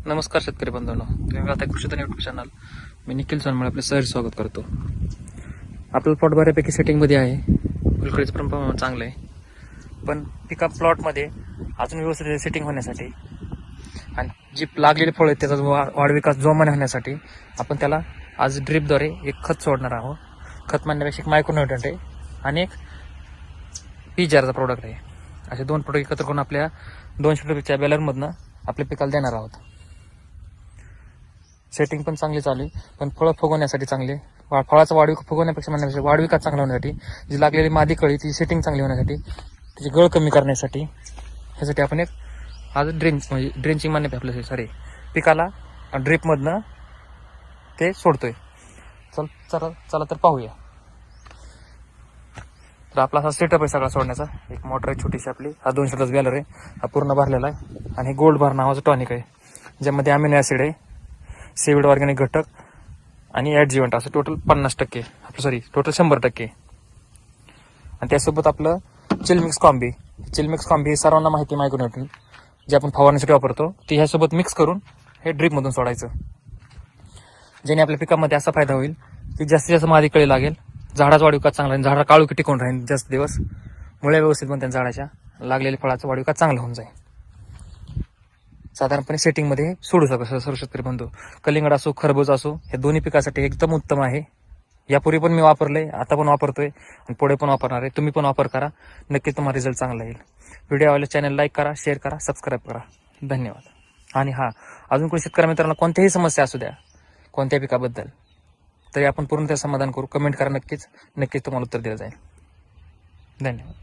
नमस्कार शेतकरी बंधूंनो, तुम्ही आता कृषीधन यूट्यूब चॅनल. मी निखिल सोनमळे आपले सहज स्वागत करतो. आपलं प्लॉट बऱ्यापैकी सेटिंगमध्ये आहे, फुलकळीचं प्रमाण चांगलं आहे. पण पिका प्लॉटमध्ये अजून व्यवस्थित सेटिंग होण्यासाठी आणि जी लागलेली फळं आहेत त्याचा वाढ विकास जोमाने होण्यासाठी आपण त्याला आज ड्रिपद्वारे एक खत सोडणार आहोत. खत म्हणण्यापेक्षा एक मायक्रोन्यूट्रंट आहे आणि एक पीजारचा प्रोडक्ट आहे. असे दोन प्रोडक्ट एकत्र करून आपल्या 200 रुपयाच्या बॅलरमधनं आपल्या पिकाला देणार आहोत. सेटिंग पण चांगली चालू आहे, पण फळं फुगवण्यासाठी चांगले फळाचा वाढ फुगवण्यापेक्षा म्हणण्यापेक्षा वाढ विकास चांगला होण्यासाठी, जी लागलेली मादी कळी ती सेटिंग चांगली होण्यासाठी, त्याची गळ कमी करण्यासाठी ह्यासाठी आपण एक आज ड्रेंचिंग म्हणण्यापेक्षा आपलं पिकाला ड्रिपमधनं ते सोडतोय. चला तर पाहूया. तर आपला हा सेटअप आहे सगळा सोडण्याचा. एक मोटर आहे छोटीशी आपली, हा 200 लिटरचा बॅलर आहे, हा पूर्ण भरलेला आहे. आणि हे गोल्ड बार नावाचं टॉनिक आहे, ज्यामध्ये अमिनो ॲसिड आहे, सीविड ऑर्गॅनिक घटक आणि ॲडजिवंट असं टोटल 50%, टोटल 100%. आणि त्यासोबत आपलं चिलमिक्स कॉम्बी सर्वांना माहिती आहे, मायक्रोन्यूट्रन जे आपण फवारण्यासाठी वापरतो ती ह्यासोबत मिक्स करून हे ड्रिपमधून सोडायचं. ज्याने आपल्या पिकामध्ये असा फायदा होईल की जास्तीत जास्त मादी कळी लागेल, झाडाचा वाढ विकास चांगला, झाडा काळोखी टिकून राहील जास्त दिवस, मुळे व्यवस्थित पण त्या झाडाच्या लागलेल्या फळाचा वाढ विकास चांगला होऊन जाईल. साधारणपणे सेटिंगमध्ये सोडू शकतो सर्व शेतकरी बंधू. कलिंगड असो, खरबूज असो, हे दोन्ही पिकासाठी एकदम उत्तम आहे. यापूर्वी पण मी वापरले, आता पण वापरतोय आणि पुढे पण वापरणार आहे. तुम्ही पण वापर करा, नक्की तुम्हाला रिझल्ट चांगला येईल. व्हिडिओ आवडल्यास चॅनल लाईक करा, शेअर करा, सबस्क्राईब करा. धन्यवाद. आणि अजून कोणी शेतकरी मित्रांना कोणत्याही समस्या असू द्या कोणत्या पिकाबद्दल, तरी आपण पूर्ण समाधान करू. कमेंट करा, नक्कीच तुम्हाला उत्तर दिलं जाईल. धन्यवाद.